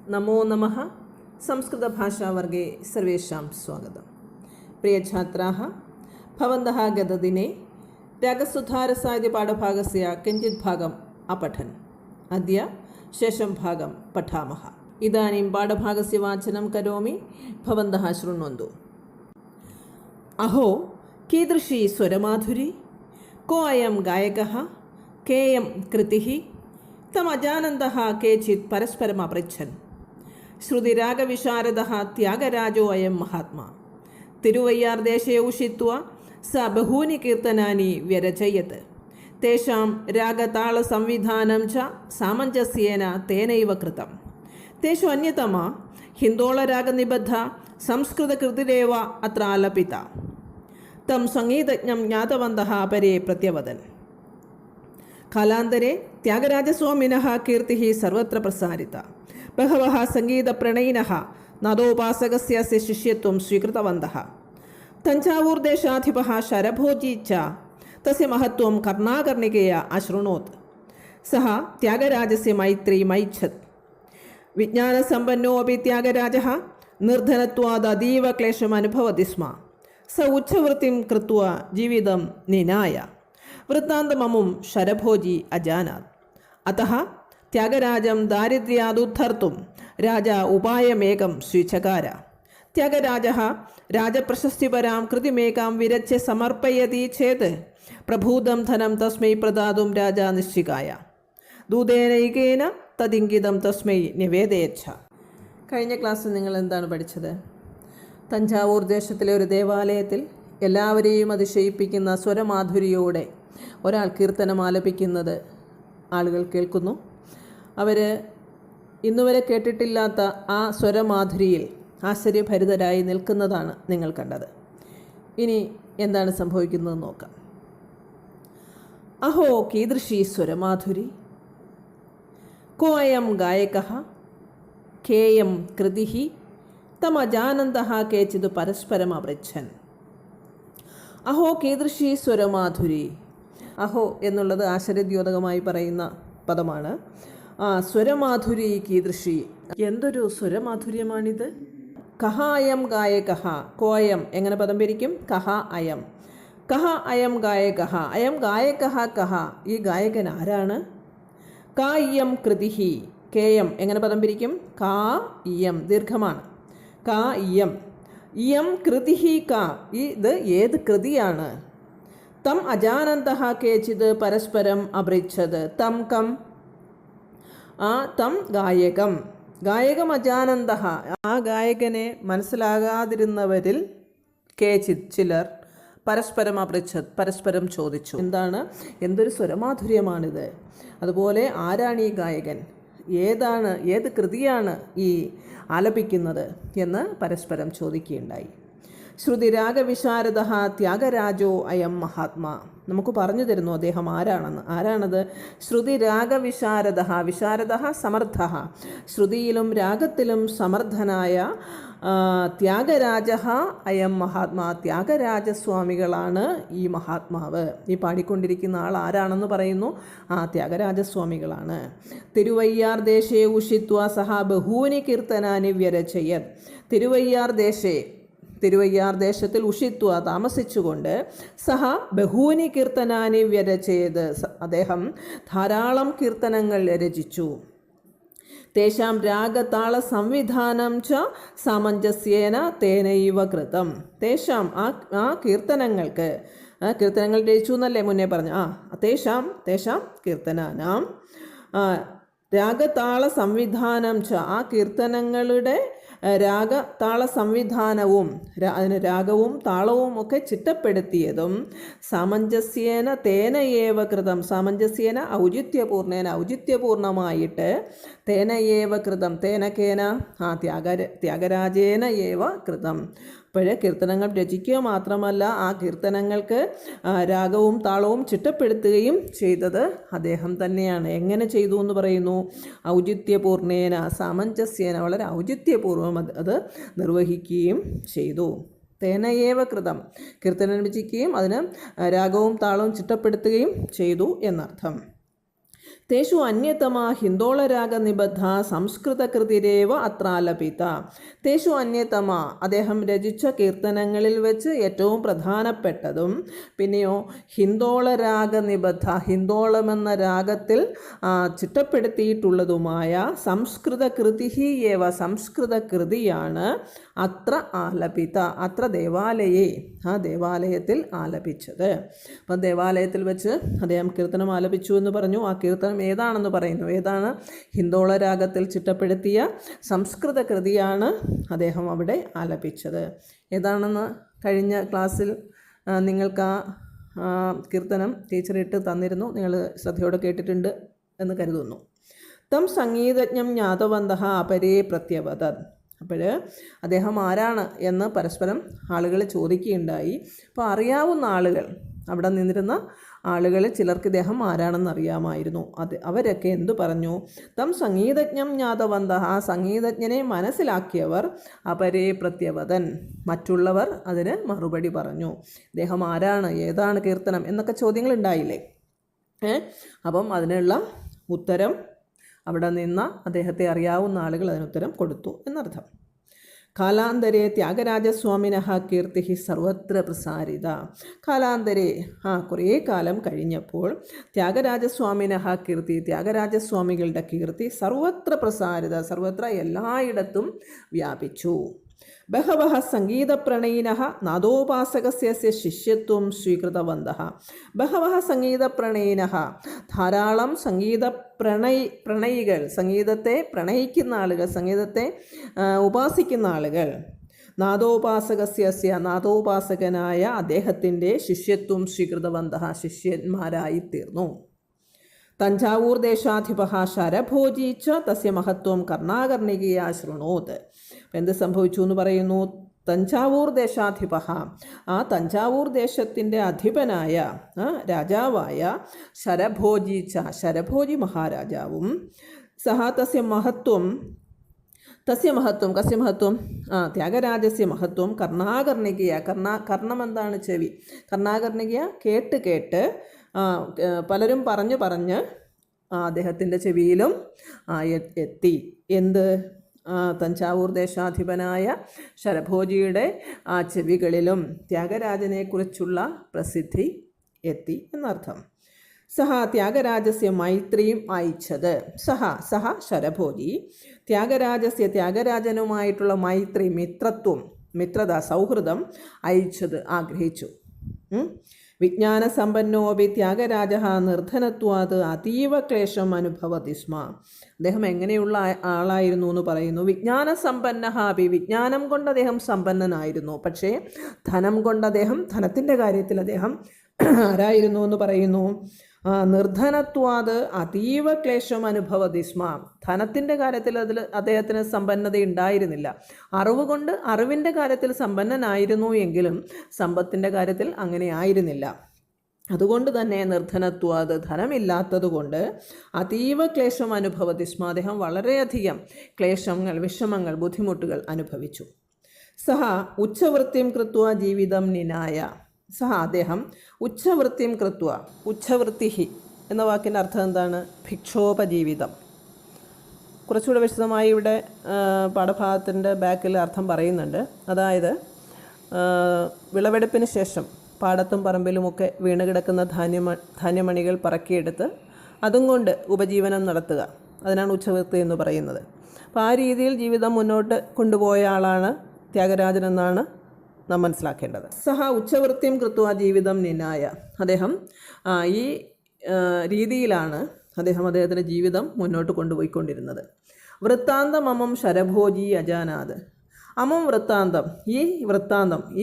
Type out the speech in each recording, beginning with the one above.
നമോ നമഃ. സംസ്കൃതഭാഷാവർഗേ സർവേഷാം സ്വാഗതം. പ്രിയഛാത്രാः, भवन्तः गतदिने रागसुधारसाहित्यपाठभागस्य किञ्चित् भागम् अपठन्. अद्य शेषं भागं पठामः. इदानीं पाठभागस्य वाचनं करोमि, भवन्तः शृण्वन्तु. अहो कीदृशी स्वरमाधुरी, को अयं गायकः, केयं कृतिः. तमजानन्तः केचित् परस्परम् अपृच्छन्. श्रुतिरागविशारदः त्यागराजो अयं महात्मा. तिरुवय्यार्देशे उषित्वा स बहूनि कीर्तनानि व्यरचयत्. तेषां रागतालसंविधानं च सामञ्जस्येन तेनैव कृतं. तेषु अन्यतमा हिन्दोळरागनिबद्धा संस्कृतकृतिरेव अत्र आलपिता. तं सङ्गीतज्ञं ज्ञातवन्तः अपरे प्रत्यवदन्. कालान्तरे त्यागराजस्वामिनः कीर्तिः सर्वत्र प्रसारिता. बहवः सङ्गीतप्रणयिनः नादोपासकस्य शिष्यत्वं स्वीकृतवन्तः. तञ्जावूर्देशाधिपः शरभोजी च तस्य महत्त्वं कर्णाकर्णिकया अशृणोत्. सः त्यागराजस्य मैत्रीम् ऐच्छत्. विज्ञानसम्पन्नो अपि त्यागराजः निर्धनत्वात् अतीव क्लेशम् अनुभवति स्म. स उच्चवृत्तिं कृत्वा जीवितं निनाय. वृत्तान्तममुं शरभोजी अजानात्. अतः त्यागराजं दारिद्र्यादुद्धर्तुं राजा उपायमेकं स्वीचकार. त्यागराजः राजप्रशस्तिपरां कृतिमेकां विरच्य समर्पयति चेत् प्रभूतं धनं तस्मै प्रदातुं राजा निश्चिकाय. दूतेनैकेन तदिङ्गितं तस्मै निवेदयच्छ. കഴിഞ്ഞ ക്ലാസ്സിൽ നിങ്ങൾ എന്താണ് പഠിച്ചത്? തഞ്ചാവൂർ ദേശത്തിലെ ഒരു ദേവാലയത്തിൽ എല്ലാവരെയും അതിശയിപ്പിക്കുന്ന സ്വരമാധുരിയോടെ ഒരാൾ കീർത്തനം ആലപിക്കുന്നത് ആളുകൾ കേൾക്കുന്നു. അവർ ഇന്നുവരെ കേട്ടിട്ടില്ലാത്ത ആ സ്വരമാധുരിയിൽ ആശ്ചര്യഭരിതരായി നിൽക്കുന്നതാണ് നിങ്ങൾ കണ്ടത്. ഇനി എന്താണ് സംഭവിക്കുന്നത് നോക്കാം. അഹോ കീദൃശീ സ്വരമാധുരി, കോ അയം ഗായകഃ, കേയം കൃതിഃ. തമജാനന്തഃ കേചിത് പരസ്പരം അപൃച്ഛൻ. അഹോ കീദൃശീ സ്വരമാധുരി. അഹോ എന്നുള്ളത് ആശ്ചര്യദ്യോതകമായി പറയുന്ന പദമാണ്. സ്വരമാധുരി കീദൃശി, എന്തൊരു സ്വരമാധുര്യമാണിത്. കഹ അയം ഗായകഃ, കോയം എങ്ങനെ പദം പിരിക്കും? കഹ അയം. കഹ അയം ഗായകഃ, അയം ഗായകഃ കഹ, ഈ ഗായകൻ ആരാണ്? കാ ഇയം കൃതിഃ, കേയം എങ്ങനെ പദം പിരിക്കും? കാ ഇയം, ദീർഘമാണ്. കാ ഇയം. ഇയം കൃതിഃ കാ, ഇത് ഏത് കൃതിയാണ്? തം അജാനന്തഃ കേചിത് പരസ്പരം അപൃച്ഛത്. തം കം, തം ഗായകം. ഗായകം അജാനന്തഃ, ആ ഗായകനെ മനസ്സിലാകാതിരുന്നവരിൽ കേചിത് ചിലർ പരസ്പരം അപൃച്ഛത്, പരസ്പരം ചോദിച്ചു. എന്തൊരു സ്വരമാധുര്യമാണിത്. അതുപോലെ ആരാണ് ഈ ഗായകൻ, ഏത് കൃതിയാണ് ഈ ആലപിക്കുന്നത് എന്ന് പരസ്പരം ചോദിക്കുകയുണ്ടായി. ശ്രുതിരാഗവിശാരദഃ ത്യാഗരാജോ അയം മഹാത്മാ. നമുക്ക് പറഞ്ഞു തരുന്നു അദ്ദേഹം ആരാണെന്ന്. ആരാണത്? ശ്രുതിരാഗവിശാരദഃ, വിശാരദഃ സമർത്ഥഃ, ശ്രുതിയിലും രാഗത്തിലും സമർത്ഥനായ ത്യാഗരാജഃ അയം മഹാത്മാ. ത്യാഗരാജസ്വാമികളാണ് ഈ മഹാത്മാവ്. ഈ പാടിക്കൊണ്ടിരിക്കുന്ന ആൾ ആരാണെന്ന് പറയുന്നു? ത്യാഗരാജസ്വാമികളാണ്. തിരുവയ്യാർ ദേശേ ഉഷിത്വാ സഹ ബഹൂനി കീർത്തനാനി വ്യരചയത്. തിരുവയ്യാർ ദേശത്തിൽ ഉഷിത്വ താമസിച്ചുകൊണ്ട് സഹ ബഹൂനി കീർത്തനാനി വ്യരചയത്, അദ്ദേഹം ധാരാളം കീർത്തനങ്ങൾ രചിച്ചു. തേഷാം രാഗതാള സംവിധാനം ച സാമഞ്ജസ്യേന തേനൈവ കൃതം. തേഷാം ആ കീർത്തനങ്ങൾക്ക്, കീർത്തനങ്ങൾ രചിച്ചു എന്നല്ലേ മുന്നേ പറഞ്ഞു. തേഷാം കീർത്തനാനാം രാഗതാള സംവിധാനം ച, ആ കീർത്തനങ്ങളുടെ രാഗതാള സംവിധാനവും അതിന് രാഗവും താളവും ഒക്കെ ചിട്ടപ്പെടുത്തിയതും സാമഞ്ജസ്യേന തേനയേവ കൃതം. സാമഞ്ജസ്യേന ഔചിത്യപൂർണമായിട്ട് തേനയേവ കൃതം, തേനക്കേന ത്യാഗരാജേന ഏവ കൃതം. അപ്പോഴേ കീർത്തനങ്ങൾ രചിക്കുക മാത്രമല്ല, ആ കീർത്തനങ്ങൾക്ക് രാഗവും താളവും ചിട്ടപ്പെടുത്തുകയും ചെയ്തത് അദ്ദേഹം തന്നെയാണ്. എങ്ങനെ ചെയ്തു എന്ന് പറയുന്നു? ഔചിത്യപൂർണേന സാമഞ്ജസ്യേന, വളരെ ഔചിത്യപൂർവ്വം അത് നിർവഹിക്കുകയും ചെയ്തു. തേനയേവ കൃതം, കീർത്തനം രചിക്കുകയും അതിന് രാഗവും താളവും ചിട്ടപ്പെടുത്തുകയും ചെയ്തു എന്നർത്ഥം. തേഷു അന്യതമ ഹിന്ദോളരാഗനിബദ്ധ സംസ്കൃതകൃതിരേവ അത്രാലപിത. തേഷു അന്യതമ അദ്ദേഹം രചിച്ച കീർത്തനങ്ങളിൽ വെച്ച് ഏറ്റവും പ്രധാനപ്പെട്ടതും പിന്നെയോ ഹിന്ദോളരാഗനിബദ്ധ ഹിന്ദോളമെന്ന രാഗത്തിൽ ചിട്ടപ്പെടുത്തിയിട്ടുള്ളതുമായ സംസ്കൃതകൃതി ഏവ സംസ്കൃതകൃതിയാണ് അത്ര ആലപിത അത്ര ദേവാലയേ ആ ദേവാലയത്തിൽ ആലപിച്ചത്. അപ്പം ദേവാലയത്തിൽ വെച്ച് അദ്ദേഹം കീർത്തനം ആലപിച്ചു എന്ന് പറഞ്ഞു. ആ കീർത്തനം ഏതാണെന്ന് പറയുന്നു. ഏതാണ്? ഹിന്ദോള രാഗത്തിൽ ചിട്ടപ്പെടുത്തിയ സംസ്കൃത കൃതിയാണ് അദ്ദേഹം അവിടെ ആലപിച്ചത്. ഏതാണെന്ന് കഴിഞ്ഞ ക്ലാസ്സിൽ നിങ്ങൾക്ക് ആ കീർത്തനം ടീച്ചർ ഇട്ട് തന്നിരുന്നു. നിങ്ങൾ ശ്രദ്ധയോടെ കേട്ടിട്ടുണ്ട് എന്ന് കരുതുന്നു. തം സംഗീതജ്ഞം ജ്ഞാതവന്തഃ അപരേ പ്രത്യവദത്. അപ്പോൾ അദ്ദേഹം ആരാണ് എന്ന് പരസ്പരം ആളുകൾ ചോദിക്കുകയുണ്ടായി. അപ്പോൾ അറിയാവുന്ന ആളുകൾ, അവിടെ നിന്നിരുന്ന ആളുകളിൽ ചിലർക്ക് ഇദ്ദേഹം ആരാണെന്ന് അറിയാമായിരുന്നു. അവരൊക്കെ എന്തു പറഞ്ഞു? തം സംഗീതജ്ഞം ജ്ഞാതവന്തഃ ആ സംഗീതജ്ഞനെ മനസ്സിലാക്കിയവർ അപരേ പ്രത്യവദൻ മറ്റുള്ളവർ അതിന് മറുപടി പറഞ്ഞു. ഇദ്ദേഹം ആരാണ്, ഏതാണ് കീർത്തനം എന്നൊക്കെ ചോദ്യങ്ങൾ ഉണ്ടായില്ലേ? അപ്പം അതിനുള്ള ഉത്തരം അവിടെ നിന്ന അദ്ദേഹത്തെ അറിയാവുന്ന ആളുകൾ അതിനുത്തരം കൊടുത്തു എന്നർത്ഥം. കാലാന്തരെ ത്യാഗരാജസ്വാമിനഃ കീർത്തി സർവത്ര പ്രസാരിത. കാലാന്തരെ കുറേ കാലം കഴിഞ്ഞപ്പോൾ ത്യാഗരാജസ്വാമിനഃ കീർത്തി ത്യാഗരാജസ്വാമികളുടെ കീർത്തി സർവത്ര പ്രസാരിത സർവത്ര എല്ലായിടത്തും വ്യാപിച്ചു. ബഹവഃ സംഗീതപ്രണയിനഃ നാദോപാസകസ്യ ശിഷ്യത്വം സ്വീകൃതവന്തഃ. ബഹവഃ സംഗീതപ്രണയിനഃ ധാരാളം പ്രണയികൾ, സംഗീതത്തെ പ്രണയിക്കുന്ന ആളുകൾ, സംഗീതത്തെ ഉപാസിക്കുന്ന ആളുകൾ നാദോപാസകസ്യ നാദോപാസകനായ അദ്ദേഹത്തിൻ്റെ ശിഷ്യത്വം സ്വീകൃതവന്തഃ ശിഷ്യന്മാരായി തീർന്നു. തഞ്ചാവൂർ ദേശാധിപ ശരഭോജി ച തസ്യ മഹത്വം കർണാകർണികയാ ശൃണോത്. അപ്പം എന്ത് സംഭവിച്ചു എന്ന് പറയുന്നു? തഞ്ചാവൂർ ദേശാധിപ ആ തഞ്ചാവൂർ ദേശത്തിൻ്റെ അധിപനായ രാജാവായ ശരഭോജി ശരഭോജി മഹാരാജാവും സഹ കസ്യ മഹത്വം ത്യാഗരാജസ്യ മഹത്വം കർണാകർണികയ കർണം എന്താണ്? ചെവി. കർണാകർണികയ കേട്ട് കേട്ട് പലരും പറഞ്ഞ് അദ്ദേഹത്തിൻ്റെ ചെവിയിലും എത്തി. എന്ത്? തഞ്ചാവൂർ ദേശാധിപനായ ശരഭോജിയുടെ ആ ചെവികളിലും ത്യാഗരാജനെക്കുറിച്ചുള്ള പ്രസിദ്ധി എത്തി എന്നർത്ഥം. സഹ ത്യാഗരാജസ്യ മൈത്രിയും അയച്ചത്. സഹ ശരഭോജി ത്യാഗരാജനുമായിട്ടുള്ള മൈത്രി, മിത്രത, സൗഹൃദം അയച്ചത് ആഗ്രഹിച്ചു. വിജ്ഞാനസമ്പന്നോപി ത്യാഗരാജ നിർധനത്വാത് അതീവ ക്ലേശം അനുഭവതി സ്മ. അദ്ദേഹം എങ്ങനെയുള്ള ആളായിരുന്നു എന്ന് പറയുന്നു? വിജ്ഞാനസമ്പന്നഹാപി വിജ്ഞാനം കൊണ്ട് അദ്ദേഹം സമ്പന്നനായിരുന്നു. പക്ഷേ ധനം കൊണ്ട് ധനത്തിൻ്റെ കാര്യത്തിൽ അദ്ദേഹം ആരായിരുന്നു എന്ന് പറയുന്നു? നിർധനത്വാത് അതീവ ക്ലേശം അനുഭവതി സ്മ. ധനത്തിൻ്റെ കാര്യത്തിൽ അദ്ദേഹത്തിന് സമ്പന്നത ഉണ്ടായിരുന്നില്ല. അറിവിൻ്റെ കാര്യത്തിൽ സമ്പന്നനായിരുന്നു എങ്കിലും സമ്പത്തിൻ്റെ കാര്യത്തിൽ അങ്ങനെ ആയിരുന്നില്ല. അതുകൊണ്ട് തന്നെ നിർധനത്വാത് ധനമില്ലാത്തത് കൊണ്ട് അതീവ ക്ലേശം അനുഭവതി സ്മ. അദ്ദേഹം വളരെയധികം ക്ലേശങ്ങൾ, വിഷമങ്ങൾ, ബുദ്ധിമുട്ടുകൾ അനുഭവിച്ചു. സഹ ഉച്ചവൃത്തിം കൃത്വ ജീവിതം നിനായ. അദ്ദേഹം ഉച്ചവൃത്തിം കൃത്വ, ഉച്ചവൃത്തി എന്ന വാക്കിൻ്റെ അർത്ഥം എന്താണ്? ഭിക്ഷോപജീവിതം. കുറച്ചുകൂടെ വിശദമായി ഇവിടെ പാഠഭാഗത്തിൻ്റെ ബാക്കിൽ അർത്ഥം പറയുന്നുണ്ട്. അതായത് വിളവെടുപ്പിന് ശേഷം പാടത്തും പറമ്പിലുമൊക്കെ വീണ് കിടക്കുന്ന ധാന്യമണികൾ പറക്കിയെടുത്ത് അതും കൊണ്ട് ഉപജീവനം നടത്തുക, അതിനാണ് ഉച്ചവൃത്തി എന്ന് പറയുന്നത്. അപ്പോൾ ആ രീതിയിൽ ജീവിതം മുന്നോട്ട് കൊണ്ടുപോയ ആളാണ് ത്യാഗരാജനെന്നാണ് നാം മനസ്സിലാക്കേണ്ടത്. സഹ ഉച്ചവൃത്തിയും കൃത്വ ജീവിതം നിനായ. അദ്ദേഹം ഈ രീതിയിലാണ് അദ്ദേഹത്തിൻ്റെ ജീവിതം മുന്നോട്ട് കൊണ്ടുപോയിക്കൊണ്ടിരുന്നത്. വൃത്താന്തം അമം ശരഭോജി അജാനാത്. അമം വൃത്താന്തം,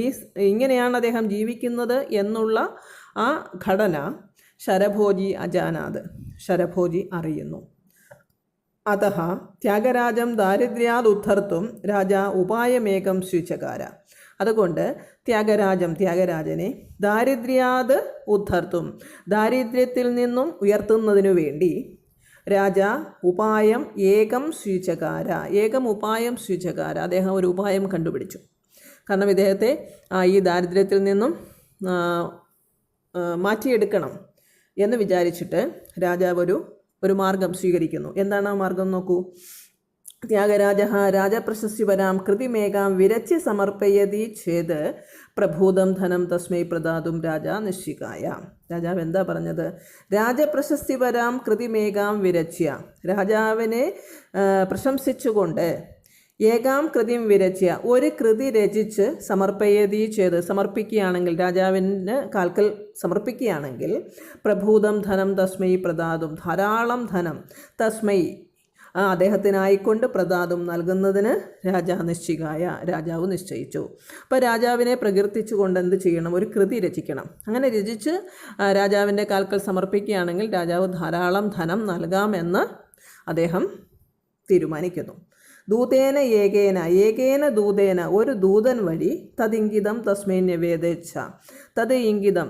ഈ ഇങ്ങനെയാണ് അദ്ദേഹം ജീവിക്കുന്നത് എന്നുള്ള ആ ഘടന ശരഭോജി അജാനാത്, ശരഭോജി അറിയുന്നു. അതഃ ത്യാഗരാജം ദാരിദ്ര്യാത് ഉദ്ധർത്തും രാജ ഉപായമേകം സ്വിചകാര. അതുകൊണ്ട് ത്യാഗരാജനെ ദാരിദ്ര്യാത് ഉദ്ധർത്തും, ദാരിദ്ര്യത്തിൽ നിന്നും ഉയർത്തുന്നതിനു വേണ്ടി രാജ ഉപായം ഏകം സ്വിചകാര, അദ്ദേഹം ഒരു ഉപായം കണ്ടുപിടിച്ചു. കാരണം ഇദ്ദേഹത്തെ ഈ ദാരിദ്ര്യത്തിൽ നിന്നും മാറ്റിയെടുക്കണം എന്ന് വിചാരിച്ചിട്ട് രാജാവ് ഒരു ഒരു മാർഗം സ്വീകരിക്കുന്നു. എന്താണ് ആ മാർഗം നോക്കൂ. ത്യാഗരാജ രാജപ്രശസ്തിപരാം കൃതിമേകാം വിരച്യ സമർപ്പയതി ചേത് പ്രഭൂതം ധനം തസ്മൈ പ്രദാതും രാജ നിശ്ചികായ. രാജാവ് എന്താ പറഞ്ഞത്? രാജപ്രശസ്തിപരാം കൃതിമേകാം വിരച്യ, രാജാവിനെ പ്രശംസിച്ചുകൊണ്ട് ഏകാം കൃതിയും വിരച്യ, ഒരു കൃതി രചിച്ച് സമർപ്പയതി ചെയ്ത് സമർപ്പിക്കുകയാണെങ്കിൽ, രാജാവിന് കാൽക്കൽ സമർപ്പിക്കുകയാണെങ്കിൽ, പ്രഭൂതം ധനം തസ്മൈ പ്രദാതും, ധാരാളം ധനം തസ്മൈ അദ്ദേഹത്തിനായിക്കൊണ്ട് പ്രദാതും നൽകുന്നതിന് രാജാവ് നിശ്ചയിച്ചു. അപ്പോൾ രാജാവിനെ പ്രകീർത്തിച്ചുകൊണ്ട് എന്ത് ചെയ്യണം? ഒരു കൃതി രചിക്കണം. അങ്ങനെ രചിച്ച് രാജാവിൻ്റെ കാൽക്കൽ സമർപ്പിക്കുകയാണെങ്കിൽ രാജാവ് ധാരാളം ധനം നൽകാമെന്ന് അദ്ദേഹം തീരുമാനിക്കുന്നു. ദൂതേന ഏകേന ദൂതേന, ഒരു ദൂതൻ വഴി, തദിംഗിതം തസ്മൈ നിവേദിച്ച, തത് ഇംഗിതം,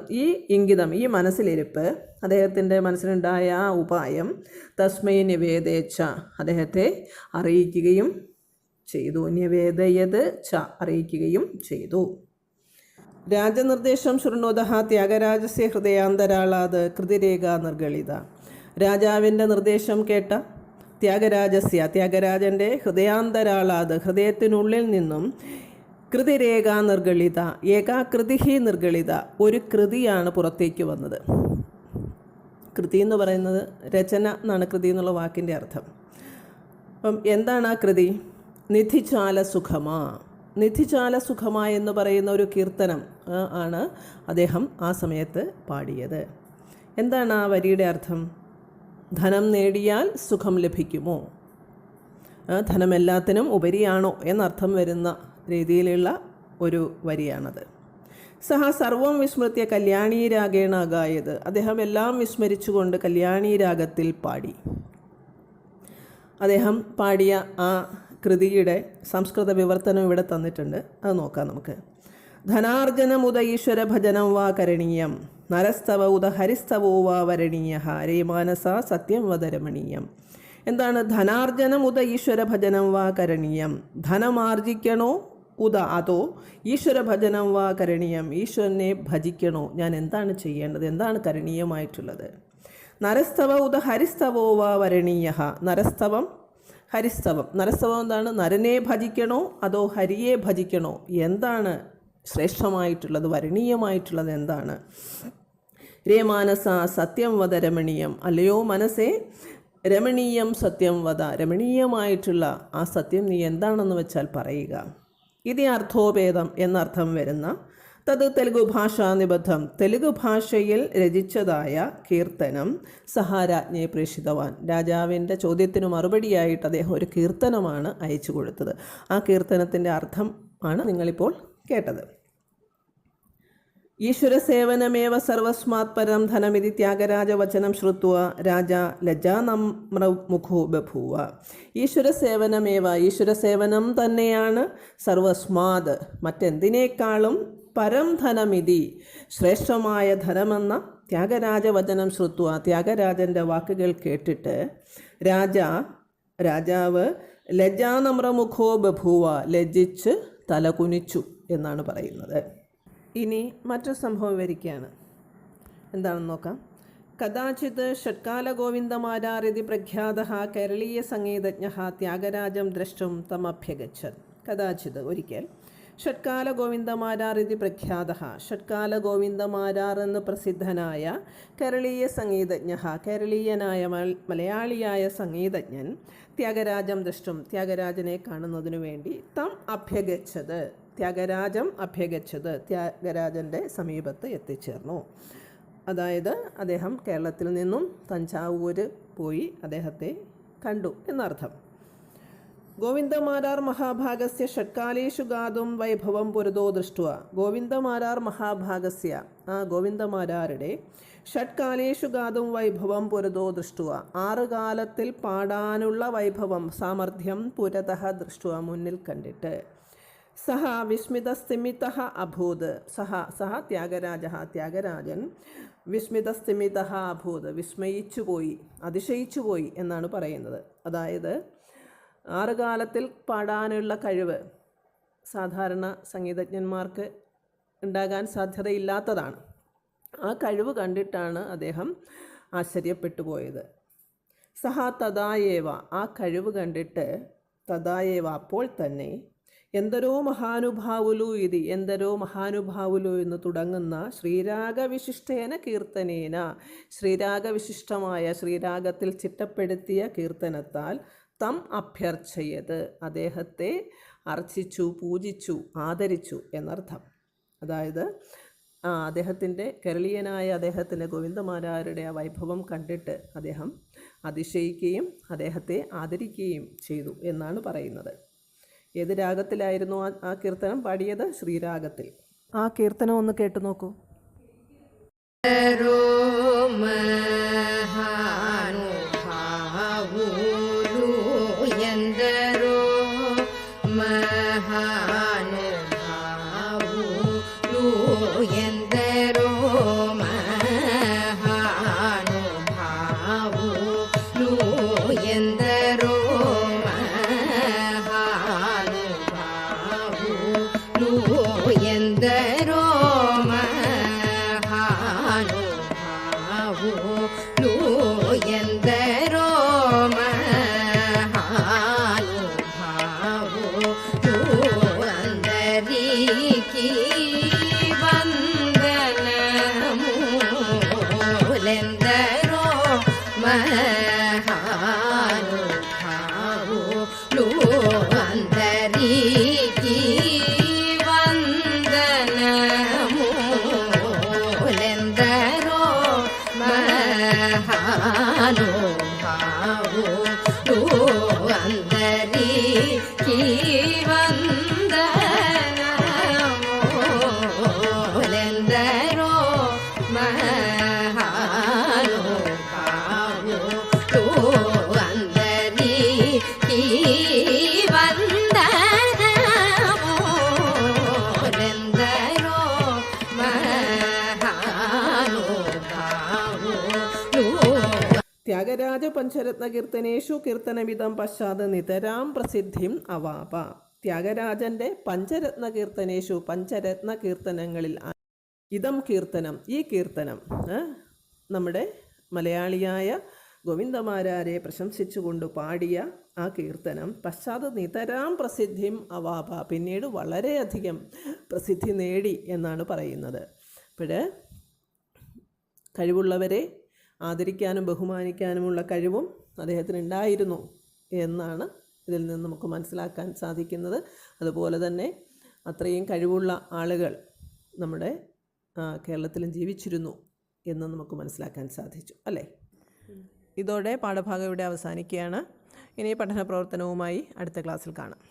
ഈ മനസ്സിലിരിപ്പ്, അദ്ദേഹത്തിൻ്റെ മനസ്സിലുണ്ടായ ആ ഉപായം, തസ്മൈ നിവേദിച്ച, അദ്ദേഹത്തെ അറിയിക്കുകയും ചെയ്തു. നിവേദയത് ച, അറിയിക്കുകയും ചെയ്തു. രാജനിർദ്ദേശം ശൃണോതഃ ത്യാഗരാജസ്യ ഹൃദയാന്തരാളാത് കൃതിരേഖ നിർഗളിത. രാജാവിൻ്റെ നിർദ്ദേശം കേട്ട ത്യാഗരാജൻ്റെ ഹൃദയാന്തരാളാത്, ഹൃദയത്തിനുള്ളിൽ നിന്നും, കൃതിരേഖ നിർഗളിത, ഏകാകൃതി നിർഗളിത, ഒരു കൃതിയാണ് പുറത്തേക്ക് വന്നത്. കൃതി എന്ന് പറയുന്നത് രചന എന്നാണ് കൃതി എന്നുള്ള വാക്കിൻ്റെ അർത്ഥം. അപ്പം എന്താണ് ആ കൃതി? നിധിചാല സുഖമാ എന്ന് പറയുന്ന ഒരു കീർത്തനം ആണ് അദ്ദേഹം ആ സമയത്ത് പാടിയത്. എന്താണ് ആ വരിയുടെ അർത്ഥം? ധനം നേടിയാൽ സുഖം ലഭിക്കുമോ? ധനം എല്ലാത്തിനും ഉപരിയാണോ എന്നർത്ഥം വരുന്ന രീതിയിലുള്ള ഒരു വരിയാണത്. സഹ സർവം വിസ്മൃത്യ കല്യാണീ രാഗേണ അഗായത്, അദ്ദേഹം എല്ലാം വിസ്മരിച്ചുകൊണ്ട് കല്യാണീ രാഗത്തിൽ പാടി. അദ്ദേഹം പാടിയ ആ കൃതിയുടെ സംസ്കൃത വിവർത്തനം ഇവിടെ തന്നിട്ടുണ്ട്, അത് നോക്കാം നമുക്ക്. ധനാർജനമുദ ഈശ്വര ഭജനം വാ കരണീയം, നരസ്തവ ഉദ ഹരിസ്തവോ വാ വരണീയ, രേ മാനസ സത്യം വദ രമണീയം. എന്താണ് ധനാർജനം ഉദ ഈശ്വര ഭജനം വാ കരണീയം? ധനമാർജിക്കണോ ഉദ അതോ ഈശ്വര ഭജനം വാ കരണീയം, ഈശ്വരനെ ഭജിക്കണോ? ഞാൻ എന്താണ് ചെയ്യേണ്ടത്? എന്താണ് കരണീയമായിട്ടുള്ളത്? നരസ്തവ ഉദ ഹരിസ്തവോ വാ വരണീയ, നരസ്തവം ഹരിസ്തവം. നരസ്തവം എന്താണ്? നരനെ ഭജിക്കണോ അതോ ഹരിയെ ഭജിക്കണോ? എന്താണ് ശ്രേഷ്ഠമായിട്ടുള്ളത്, വരണീയമായിട്ടുള്ളത് എന്താണ്? രേ മാനസ സത്യം വദ രമണീയം, അല്ലയോ മനസ്സേ രമണീയം സത്യം വദ, രമണീയമായിട്ടുള്ള ആ സത്യം നീ എന്താണെന്ന് വെച്ചാൽ പറയുക. ഇത് അർത്ഥോപേദം എന്നർത്ഥം വരുന്ന തത് തെലുഗു ഭാഷാ നിബദ്ധം, തെലുഗു ഭാഷയിൽ രചിച്ചതായ കീർത്തനം സഹാരാജ്ഞയെ പ്രേഷിതവാൻ, രാജാവിൻ്റെ ചോദ്യത്തിന് മറുപടിയായിട്ട് അദ്ദേഹം ഒരു കീർത്തനമാണ് അയച്ചു കൊടുത്തത്. ആ കീർത്തനത്തിൻ്റെ അർത്ഥം ആണ് നിങ്ങളിപ്പോൾ കേട്ടത്. ഈശ്വരസേവനമേവ സർവസ്മാത് പരം ധനമിതി ത്യാഗരാജവചനം ശ്രുത്വ രാജ ലജ്ജാനമ്രമുഖോ ബഭൂവ. ഈശ്വരസേവനം തന്നെയാണ് സർവസ്മാത്, മറ്റെന്തിനേക്കാളും പരം ധനമിതി, ശ്രേഷ്ഠമായ ധനമെന്ന ത്യാഗരാജവചനം ശ്രുത്വ, ത്യാഗരാജൻ്റെ വാക്കുകൾ കേട്ടിട്ട് രാജാവ് ലജ്ജാനമ്രമുഖോ ബഭൂവ, ലജ്ജിച്ച് തലകുനിച്ചു എന്നാണ് പറയുന്നത്. ഇനി മറ്റൊരു സംഭവം വിവരിക്കുകയാണ്. എന്താണെന്ന് നോക്കാം. കഥാചിത് ഷട്കാലഗോവിന്ദമാരാരിതി പ്രഖ്യാതഃ കേരളീയ സംഗീതജ്ഞഃ ത്യാഗരാജം ദ്രഷ്ടും തമഭ്യഗച്ഛത്. കഥാചിത് ഒരിക്കൽ ഷട്കാലഗോവിന്ദമാരാരിതി പ്രഖ്യാതഃ, ഷട്കാലഗോവിന്ദമാരാർ എന്ന് പ്രസിദ്ധനായ കേരളീയ സംഗീതജ്ഞഃ, കേരളീയനായ മലയാളിയായ സംഗീതജ്ഞൻ ത്യാഗരാജം ദ്രഷ്ടും, ത്യാഗരാജനെ കാണുന്നതിനു വേണ്ടി ത്യാഗരാജൻ്റെ സമീപത്ത് എത്തിച്ചേർന്നു. അതായത് അദ്ദേഹം കേരളത്തിൽ നിന്നും തഞ്ചാവൂർ പോയി അദ്ദേഹത്തെ കണ്ടു എന്നർത്ഥം. ഗോവിന്ദമാരാർ മഹാഭാഗസ്യ ഷട്കാലേഷു ഗാതും വൈഭവം പുരതോ ദൃഷ്ടുവ. ഗോവിന്ദമാരാർ മഹാഭാഗസ്യ, ആ ഗോവിന്ദമാരാരുടെ ഷട്കാലേഷു ഗാതും വൈഭവം പുരതോ ദൃഷ്ടുവ, 6 കാലത്തിൽ പാടാനുള്ള വൈഭവം, സാമർഥ്യം പുരതഃ ദൃഷ്ടുവ, മുന്നിൽ കണ്ടിട്ട്, സഹ വിസ്മിതസ്ഥിമിതഃ അഭൂത്. സഹ ത്യാഗരാജൻ വിസ്മിതസ്ഥിമിതഃ അഭൂത്, വിസ്മയിച്ചുപോയി, അതിശയിച്ചുപോയി എന്നാണ് പറയുന്നത്. അതായത് 6 കാലത്തിൽ പാടാനുള്ള കഴിവ് സാധാരണ സംഗീതജ്ഞന്മാർക്ക് ഉണ്ടാകാൻ സാധ്യതയില്ലാത്തതാണ്. ആ കഴിവ് കണ്ടിട്ടാണ് അദ്ദേഹം ആശ്ചര്യപ്പെട്ടു പോയത്. സഹ തഥായേവ, ആ കഴിവ് കണ്ടിട്ട്, തഥായേവ അപ്പോൾ തന്നെ, എന്തരോ മഹാനുഭാവുലു ഇതി, എന്തരോ മഹാനുഭാവുലു എന്ന് തുടങ്ങുന്ന ശ്രീരാഗവിശിഷ്ടേന കീർത്തനേന, ശ്രീരാഗവിശിഷ്ടമായ ശ്രീരാഗത്തിൽ ചിട്ടപ്പെടുത്തിയ കീർത്തനത്താൽ തം അഭ്യർച്ചയത്, അദ്ദേഹത്തെ അർച്ചിച്ചു, പൂജിച്ചു, ആദരിച്ചു എന്നർത്ഥം. അതായത് അദ്ദേഹത്തിൻ്റെ കേരളീയനായ അദ്ദേഹത്തിൻ്റെ ഗോവിന്ദമാരാരുടെ ആ വൈഭവം കണ്ടിട്ട് അദ്ദേഹം അതിശയിക്കുകയും അദ്ദേഹത്തെ ആദരിക്കുകയും ചെയ്തു എന്നാണ് പറയുന്നത്. ഏത് രാഗത്തിലായിരുന്നു ആ കീർത്തനം പാടിയത്? ശ്രീരാഗത്തിൽ. ആ കീർത്തനം ഒന്ന് കേട്ടു നോക്കൂ. ത്യാഗരാജ പഞ്ചരത്ന കീർത്തനേഷു കീർത്തനമിതം പശ്ചാത് നിതരാം പ്രസിദ്ധിം അവാപ. ത്യാഗരാജൻ്റെ പഞ്ചരത്ന കീർത്തനേഷു, പഞ്ചരത്ന കീർത്തനങ്ങളിൽ ഇതം കീർത്തനം, ഈ കീർത്തനം നമ്മുടെ മലയാളിയായ ഗോവിന്ദമാരാരെ പ്രശംസിച്ചുകൊണ്ട് പാടിയ ആ കീർത്തനം പശ്ചാത് നിതരാം പ്രസിദ്ധിം അവാപ, പിന്നീട് വളരെയധികം പ്രസിദ്ധി നേടി എന്നാണ് പറയുന്നത്. അപ്പോൾ കഴിവുള്ളവരെ ആദരിക്കാനും ബഹുമാനിക്കാനുമുള്ള കഴിവും അദ്ദേഹത്തിന് ഉണ്ടായിരുന്നു എന്നാണ് ഇതിൽ നിന്ന് നമുക്ക് മനസ്സിലാക്കാൻ സാധിക്കുന്നത്. അതുപോലെ തന്നെ അത്രയും കഴിവുള്ള ആളുകൾ നമ്മുടെ കേരളത്തിലും ജീവിച്ചിരുന്നു എന്ന് നമുക്ക് മനസ്സിലാക്കാൻ സാധിച്ചു, അല്ലേ? ഇതോടെ പാഠഭാഗം ഇവിടെ അവസാനിക്കുകയാണ്. ഇനി പഠന പ്രവർത്തനവുമായി അടുത്ത ക്ലാസ്സിൽ കാണാം.